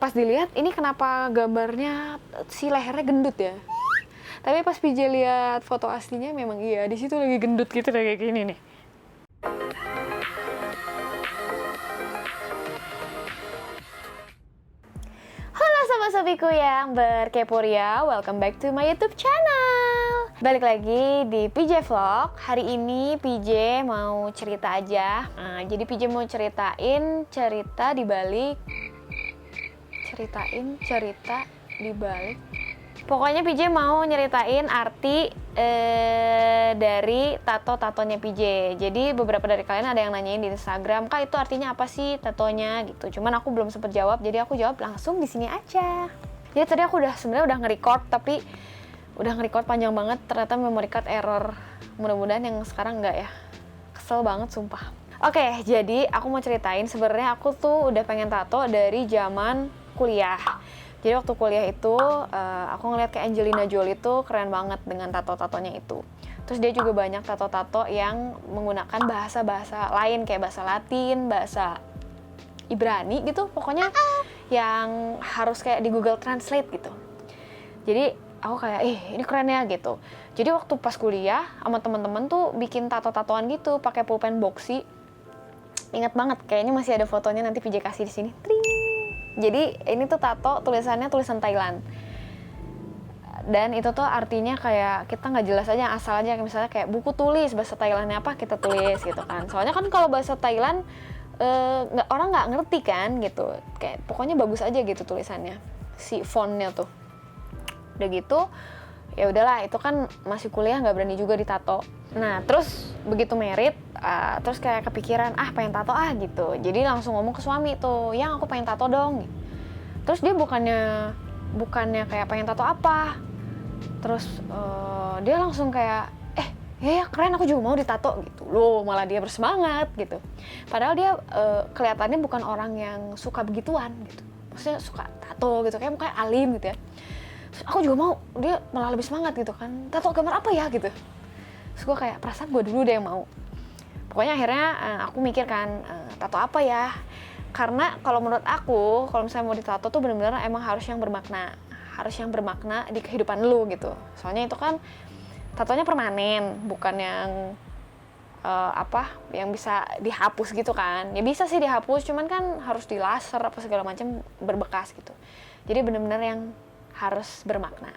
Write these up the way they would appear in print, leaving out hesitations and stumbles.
pas dilihat ini kenapa gambarnya si lehernya gendut ya. Tapi pas PJ lihat foto aslinya memang iya, di situ lagi gendut gitu kayak gini nih. Halo sobat-sobiku yang berkeporia, welcome back to my YouTube channel. Balik lagi di PJ Vlog. Hari ini PJ mau cerita aja. Jadi PJ mau ceritain cerita di balik. Pokoknya PJ mau nyeritain arti dari tato-tatonya PJ. Jadi beberapa dari kalian ada yang nanyain di Instagram, "Kak, itu artinya apa sih tatonya?" gitu. Cuman aku belum sempet jawab, jadi aku jawab langsung di sini aja. Jadi tadi aku sebenarnya udah nge-record, tapi udah nge-record panjang banget, ternyata memory card error. Mudah-mudahan yang sekarang enggak ya. Kesel banget sumpah. Oke, jadi aku mau ceritain sebenarnya aku tuh udah pengen tato dari zaman kuliah. Jadi waktu kuliah itu aku ngeliat kayak Angelina Jolie itu keren banget dengan tato-tatonya itu. Terus dia juga banyak tato-tato yang menggunakan bahasa-bahasa lain kayak bahasa Latin, bahasa Ibrani gitu. Pokoknya yang harus kayak di Google Translate gitu. Jadi aku kayak, ini keren ya gitu. Jadi waktu pas kuliah sama teman-teman tuh bikin tato-tatoan gitu pakai pulpen boxy. Ingat banget, kayaknya masih ada fotonya, nanti PJ kasih di sini. Tring. Jadi ini tuh tato tulisannya tulisan Thailand. Dan itu tuh artinya kayak kita nggak jelas aja, asal aja misalnya kayak buku tulis, bahasa Thailandnya apa kita tulis gitu kan. Soalnya kan kalau bahasa Thailand orang nggak ngerti kan gitu. Kayak pokoknya bagus aja gitu tulisannya, si fontnya tuh. Udah gitu ya udahlah, itu kan masih kuliah, nggak berani juga ditato. Nah terus begitu merit terus kayak kepikiran pengen tato gitu. Jadi langsung ngomong ke suami tuh, "Yang aku pengen tato dong." Terus dia bukannya kayak pengen tato apa, terus dia langsung kayak ya keren, aku juga mau ditato gitu loh. Malah dia bersemangat gitu, padahal dia kelihatannya bukan orang yang suka begituan gitu, maksudnya suka tato gitu, kayak mukanya alim gitu ya. Terus aku juga mau, dia malah lebih semangat gitu kan, tato gambar apa ya gitu. Terus gue kayak, perasaan gue dulu deh yang mau. Pokoknya akhirnya aku mikir kan, tato apa ya. Karena kalau menurut aku, kalau misalnya mau ditato tuh benar-benar emang harus yang bermakna. Harus yang bermakna di kehidupan lu gitu. Soalnya itu kan tatonya permanen, bukan yang yang bisa dihapus gitu kan. Ya bisa sih dihapus, cuman kan harus di laser apa segala macam, berbekas gitu. Jadi benar-benar yang harus bermakna.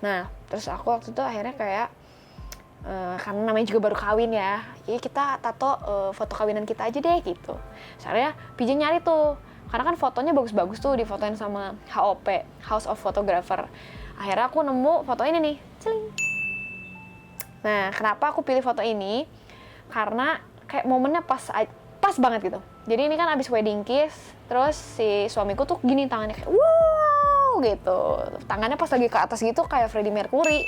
Nah, terus aku waktu itu akhirnya kayak karena namanya juga baru kawin ya, kita tato foto kawinan kita aja deh gitu. Soalnya PJ nyari tuh, karena kan fotonya bagus-bagus tuh, difotoin sama HOP, House of Photographer. Akhirnya aku nemu foto ini nih, celing. Nah, kenapa aku pilih foto ini? Karena kayak momennya pas banget gitu. Jadi ini kan abis wedding kiss, terus si suamiku tuh gini tangannya kayak wow gitu. Tangannya pas lagi ke atas gitu kayak Freddie Mercury.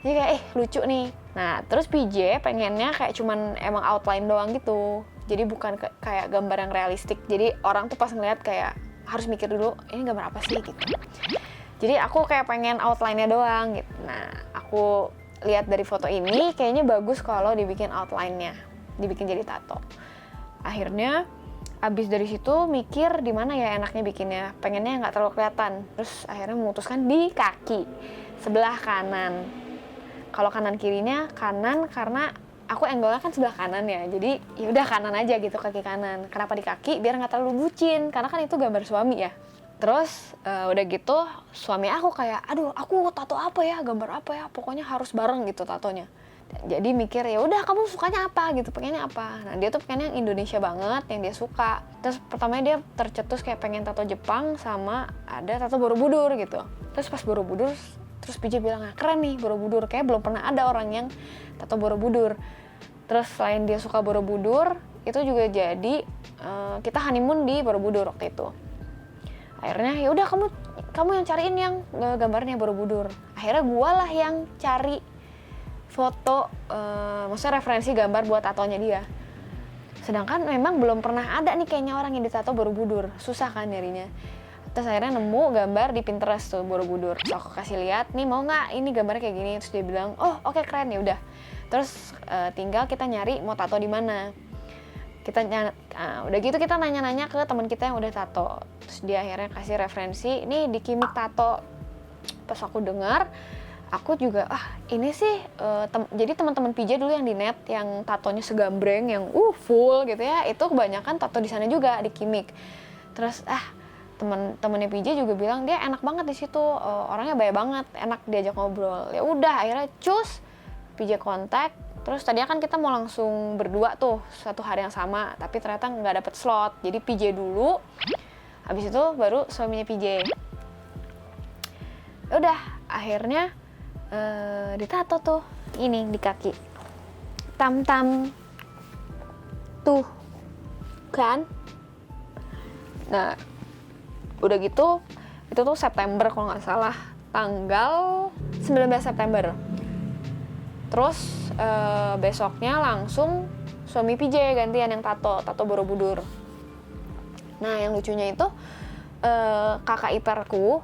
Jadi kayak lucu nih. Nah terus PJ pengennya kayak cuman emang outline doang gitu. Jadi bukan kayak gambar yang realistik. Jadi orang tuh pas ngeliat kayak harus mikir dulu, ini gambar apa sih gitu. Jadi aku kayak pengen outline-nya doang gitu. Nah aku lihat dari foto ini kayaknya bagus kalau dibikin outline-nya, dibikin jadi tato. Akhirnya abis dari situ mikir di mana ya enaknya bikinnya. Pengennya nggak terlalu kelihatan. Terus akhirnya memutuskan di kaki sebelah kanan. Kalau kanan kirinya kanan karena aku angle-nya kan sebelah kanan ya. Jadi ya udah kanan aja gitu, kaki kanan. Kenapa di kaki? Biar nggak terlalu bucin. Karena kan itu gambar suami ya. Terus udah gitu suami aku kayak, "Aduh, aku tato apa ya? Gambar apa ya? Pokoknya harus bareng gitu tatonya." Jadi mikir ya udah, kamu sukanya apa gitu, pengennya apa. Nah dia tuh pengennya yang Indonesia banget, yang dia suka. Terus pertamanya dia tercetus kayak pengen tato Jepang sama ada tato Borobudur gitu. Terus pas Borobudur, terus PJ bilang, keren nih Borobudur, kayak belum pernah ada orang yang tato Borobudur. Terus selain dia suka Borobudur, itu juga jadi kita honeymoon di Borobudur waktu itu. Akhirnya ya udah, kamu yang cariin yang gambarnya Borobudur. Akhirnya gue lah yang cari foto, maksudnya referensi gambar buat tatonya dia. Sedangkan memang belum pernah ada nih kayaknya orang yang ditato Borobudur, susah kan nyarinya. Terus akhirnya nemu gambar di Pinterest tuh Borobudur. Terus aku kasih lihat, nih mau nggak ini gambarnya kayak gini. Terus dia bilang, oh oke, keren, ya udah. Terus tinggal kita nyari mau tato di mana. Udah gitu kita nanya-nanya ke teman kita yang udah tato, terus dia akhirnya kasih referensi, ini di Kimik Tato. Pas aku dengar, aku juga ini sih jadi teman-teman PJ dulu yang di net yang tatonya segambreng yang full gitu ya, itu kebanyakan tato di sana juga di Kimik. Terus temen-temennya PJ juga bilang dia enak banget di situ, orangnya baik banget, enak diajak ngobrol. Ya udah akhirnya cus PJ kontak. Terus tadinya kan kita mau langsung berdua tuh satu hari yang sama, tapi ternyata nggak dapet slot, jadi PJ dulu, habis itu baru suaminya PJ. Udah akhirnya ditato tuh ini di kaki, tam-tam tuh kan. Nah udah gitu itu tuh September kalau nggak salah, tanggal 19 September. Terus besoknya langsung suami PJ gantian yang tato Borobudur. Nah yang lucunya itu kakak iparku,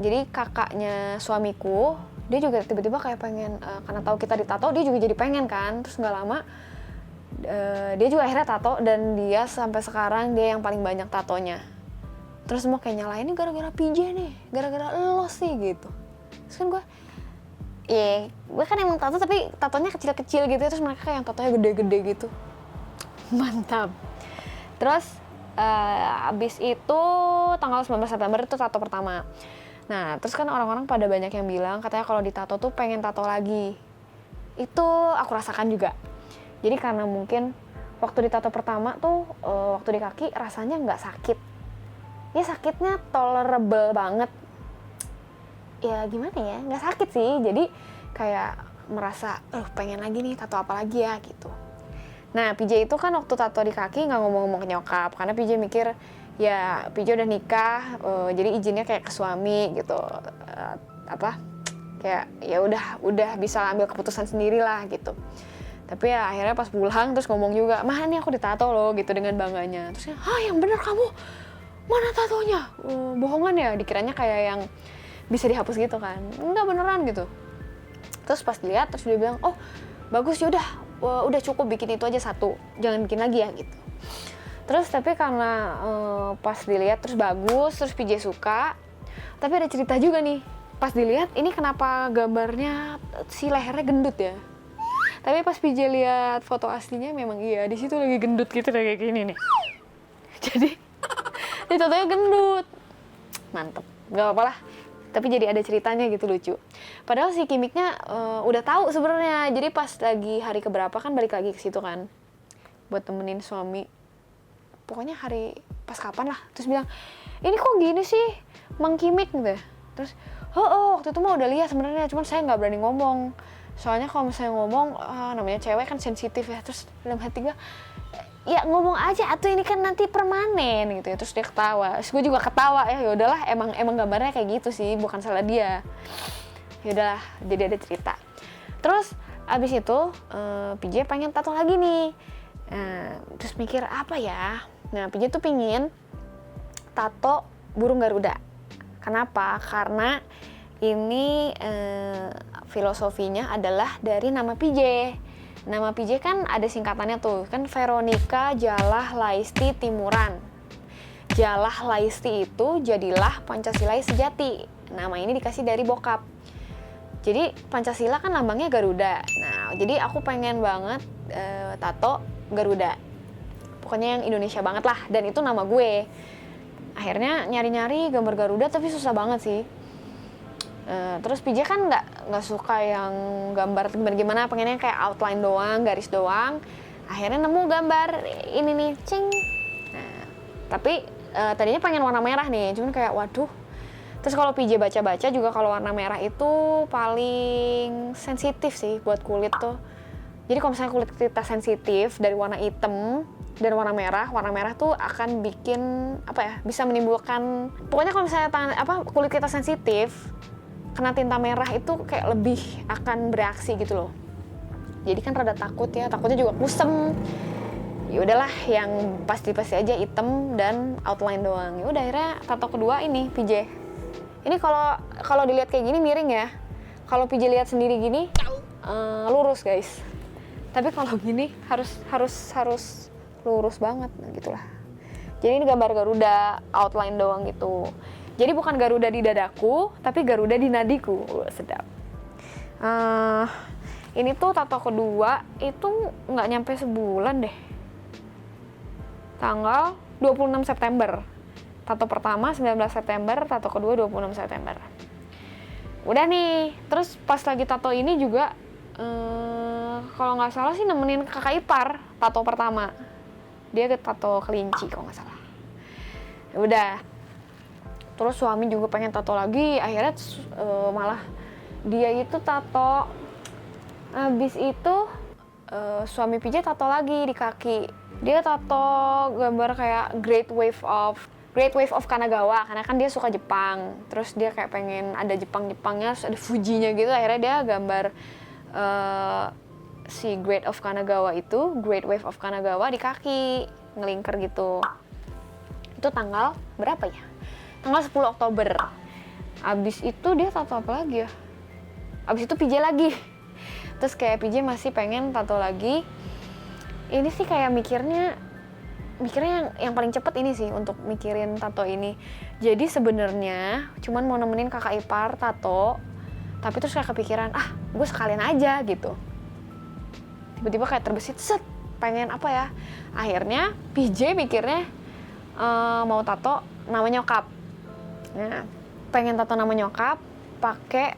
jadi kakaknya suamiku, dia juga tiba-tiba kayak pengen, karena tahu kita ditato, dia juga jadi pengen kan. Terus nggak lama dia juga akhirnya tato, dan dia sampai sekarang dia yang paling banyak tatonya. Terus semua kayak nyalain, ini gara-gara PJ nih, gara-gara lo sih gitu. Terus kan gue kan emang tato, tapi tatonya kecil-kecil gitu, terus mereka kayak yang tatonya gede-gede gitu. Mantap. Terus abis itu tanggal 19 September itu tato pertama. Nah terus kan orang-orang pada banyak yang bilang katanya kalau ditato tuh pengen tato lagi. Itu aku rasakan juga. Jadi karena mungkin waktu ditato pertama tuh waktu di kaki rasanya nggak sakit. Ya sakitnya tolerable banget. Ya gimana ya, nggak sakit sih, jadi kayak merasa pengen lagi nih, tato apa lagi ya gitu. Nah PJ itu kan waktu tato di kaki nggak ngomong-ngomong ke nyokap, karena PJ mikir ya PJ udah nikah, jadi izinnya kayak ke suami gitu, kayak ya udah bisa ambil keputusan sendiri lah gitu. Tapi ya akhirnya pas pulang terus ngomong juga, mah nih aku ditato loh gitu dengan bangganya. Terusnya, yang bener kamu, mana tatonya? Bohongan ya, dikiranya kayak yang bisa dihapus gitu kan, enggak beneran gitu. Terus pas dilihat terus dia bilang, bagus ya udah cukup bikin itu aja satu, jangan bikin lagi ya gitu. Terus tapi karena pas dilihat terus bagus, terus PJ suka, tapi ada cerita juga nih. Pas dilihat ini kenapa gambarnya si lehernya gendut ya? Tapi pas PJ lihat foto aslinya memang iya, di situ lagi gendut gitu kayak gini nih. Jadi di fotonya gendut. Mantep, nggak apa-apa lah. Tapi jadi ada ceritanya gitu, lucu. Padahal si Kimiknya udah tahu sebenarnya. Jadi pas lagi hari keberapa kan balik lagi ke situ kan, buat temenin suami. Pokoknya hari pas kapan lah. Terus bilang, ini kok gini sih, Mang Kimik gitu. Terus, waktu itu mah udah lihat sebenarnya, cuman saya nggak berani ngomong. Soalnya kalau misalnya ngomong, namanya cewek kan sensitif ya. Terus dalam hati gue, ya ngomong aja atuh, ini kan nanti permanen gitu ya. Terus dia ketawa, terus gue juga ketawa, ya udahlah, emang gambarnya kayak gitu sih, bukan salah dia. Ya udahlah, jadi ada cerita. Terus abis itu PJ pengen tato lagi nih. Terus mikir apa ya? Nah PJ tuh pingin tato burung Garuda. Kenapa? Karena ini filosofinya adalah dari nama PJ. Nama PJ kan ada singkatannya tuh, kan Veronica Jalah Laisti Timuran. Jalah Laisti itu jadilah Pancasilais sejati. Nama ini dikasih dari bokap. Jadi Pancasila kan lambangnya Garuda. Nah, jadi aku pengen banget tato Garuda. Pokoknya yang Indonesia banget lah, dan itu nama gue. Akhirnya nyari-nyari gambar Garuda tapi susah banget sih. Terus PJ kan nggak suka yang gambar gimana, pengennya kayak outline doang, garis doang. Akhirnya nemu gambar ini nih, cing. Nah, tapi tadinya pengen warna merah nih, cuman kayak waduh. Terus kalau PJ baca-baca juga kalau warna merah itu paling sensitif sih buat kulit tuh. Jadi kalau misalnya kulit kita sensitif dari warna hitam dan warna merah tuh akan bikin bisa menimbulkan, pokoknya kalau misalnya kulit kita sensitif kena tinta merah itu kayak lebih akan bereaksi gitu loh. Jadi kan rada takut ya, takutnya juga kusem. Ya udahlah, yang pasti-pasti aja hitam dan outline doang. Ya udah akhirnya tato kedua ini PJ. Ini kalau dilihat kayak gini miring ya. Kalau PJ lihat sendiri gini lurus guys. Tapi kalau gini harus lurus banget, nah gitulah. Jadi ini gambar Garuda, outline doang gitu. Jadi bukan Garuda di dadaku, tapi Garuda di nadiku. Wah, sedap. Ini tuh tato kedua itu nggak nyampe sebulan deh. Tanggal 26 September. Tato pertama 19 September, tato kedua 26 September. Udah nih, terus pas lagi tato ini juga kalau nggak salah sih nemenin kakak ipar tato pertama. Dia ke tato kelinci kalau nggak salah. Udah. Terus suami juga pengen tato lagi, akhirnya malah dia itu tato. Habis itu suami PJ tato lagi di kaki. Dia tato gambar kayak Great Wave of Kanagawa, karena kan dia suka Jepang. Terus dia kayak pengen ada Jepang-Jepangnya, terus ada Fujinya gitu. Akhirnya dia gambar si Great Wave of Kanagawa di kaki, ngelingker gitu. Itu tanggal berapa ya? Tanggal 10 Oktober. Abis itu dia tato apa lagi ya? Abis itu PJ lagi. Terus kayak PJ masih pengen tato lagi. Ini sih kayak mikirnya yang paling cepet ini sih untuk mikirin tato ini. Jadi sebenarnya cuman mau nemenin kakak ipar tato, tapi terus kayak kepikiran, gue sekalian aja gitu. Tiba-tiba kayak terbesit, pengen apa ya? Akhirnya PJ mikirnya mau tato nama nyokap. Nah, pengen tato nama nyokap pakai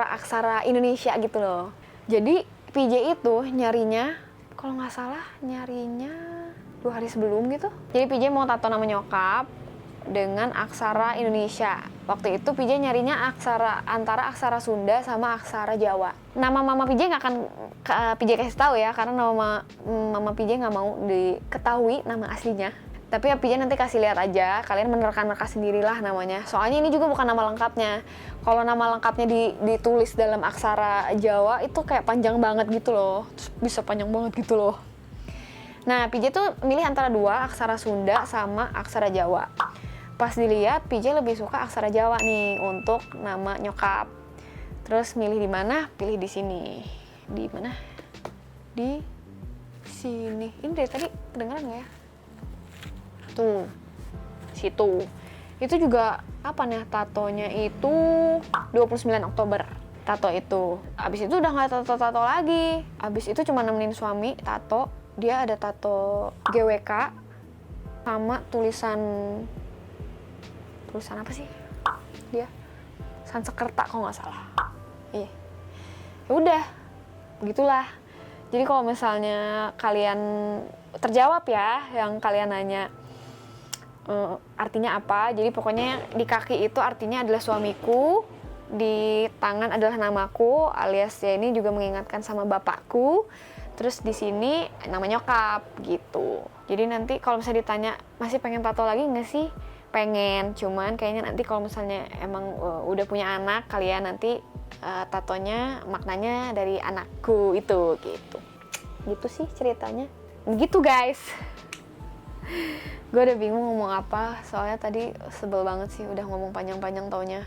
aksara Indonesia gitu loh. Jadi PJ itu nyarinya, kalau nggak salah nyarinya 2 hari sebelum gitu. Jadi PJ mau tato nama nyokap dengan aksara Indonesia. Waktu itu PJ nyarinya antara aksara Sunda sama aksara Jawa. Nama mama PJ nggak akan PJ kasih tahu ya, karena nama mama PJ nggak mau diketahui nama aslinya. Tapi ya PJ nanti kasih lihat aja, kalian menerka-nerka sendirilah namanya. Soalnya ini juga bukan nama lengkapnya. Kalau nama lengkapnya ditulis dalam aksara Jawa itu kayak panjang banget gitu loh. Terus bisa panjang banget gitu loh. Nah, PJ tuh milih antara 2, aksara Sunda sama aksara Jawa. Pas dilihat, PJ lebih suka aksara Jawa nih untuk nama nyokap. Terus milih di mana? Pilih di sini. Di mana? Di sini. Ini dari tadi kedengeran nggak ya? Tuh, situ. Itu juga apa nih, tatonya itu 29 Oktober. Tato itu. Abis itu udah nggak tato-tato lagi. Abis itu cuma nemenin suami tato. Dia ada tato GWK sama tulisan apa sih? Dia Sansekerta kalau nggak salah. Iya. Ya udah, begitulah. Jadi kalau misalnya kalian terjawab ya yang kalian nanya artinya apa, jadi pokoknya di kaki itu artinya adalah suamiku, di tangan adalah namaku, alias ya ini juga mengingatkan sama bapakku, terus di sini nama nyokap gitu. Jadi nanti kalau misalnya ditanya masih pengen tato lagi nggak sih? Pengen, cuman kayaknya nanti kalau misalnya emang udah punya anak, kalian nanti tatonya maknanya dari anakku itu gitu sih ceritanya. Begitu guys. Gue udah bingung ngomong apa, soalnya tadi sebel banget sih udah ngomong panjang-panjang taunya.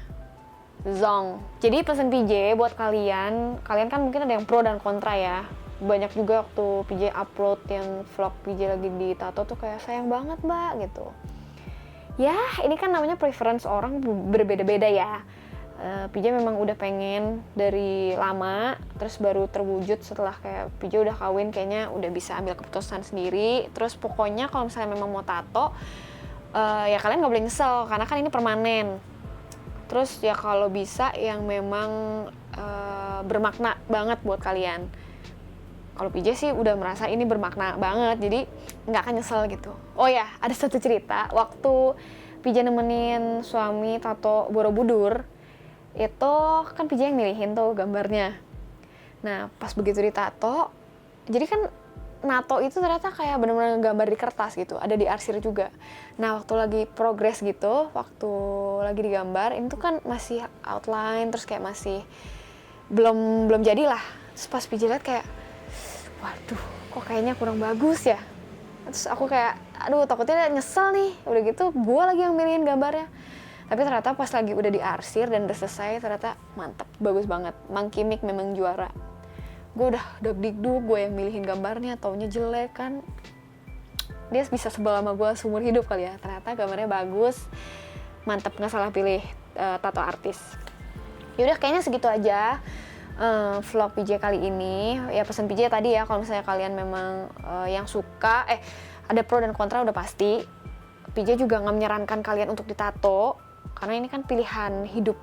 Zong. Jadi pesan PJ buat kalian kan mungkin ada yang pro dan kontra ya. Banyak juga waktu PJ upload yang vlog PJ lagi di tato tuh kayak sayang banget mbak gitu. Ya ini kan namanya preference orang berbeda-beda ya. PJ memang udah pengen dari lama, terus baru terwujud setelah kayak PJ udah kawin, kayaknya udah bisa ambil keputusan sendiri. Terus pokoknya kalau misalnya memang mau tato, ya kalian nggak boleh nyesel karena kan ini permanen. Terus ya kalau bisa yang memang bermakna banget buat kalian. Kalau PJ sih udah merasa ini bermakna banget, jadi nggak akan nyesel gitu. Oh ya, ada satu cerita waktu PJ nemenin suami tato Borobudur. Itu kan PJ yang milihin tuh gambarnya. Nah pas begitu ditato, jadi kan nato itu ternyata kayak bener-bener gambar di kertas gitu, ada di arsir juga. Nah waktu lagi progress gitu, waktu lagi digambar, ini tuh kan masih outline, terus kayak masih belum jadilah. Terus pas PJ liat kayak, waduh kok kayaknya kurang bagus ya. Terus aku kayak, aduh takutnya nyesel nih, udah gitu gue lagi yang milihin gambarnya. Tapi ternyata pas lagi udah diarsir dan udah selesai, ternyata mantep, bagus banget. Mang Kimik memang juara. Gue udah deg-deg, gue yang milihin gambarnya, taunya jelek kan. dia bisa sebel sama gue seumur hidup kali ya. Ternyata gambarnya bagus, mantep, nggak salah pilih tato artis. Yaudah kayaknya segitu aja vlog PJ kali ini. Ya pesan PJ tadi ya, kalau misalnya kalian memang yang suka, ada pro dan kontra udah pasti. PJ juga nggak menyarankan kalian untuk ditato, karena ini kan pilihan hidup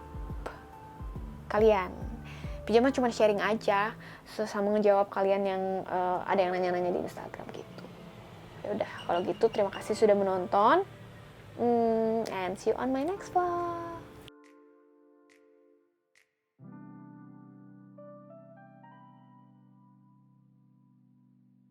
kalian. PJ mah cuma sharing aja, sama ngejawab kalian yang ada yang nanya-nanya di Instagram gitu. Ya udah, kalau gitu terima kasih sudah menonton, and see you on my next vlog.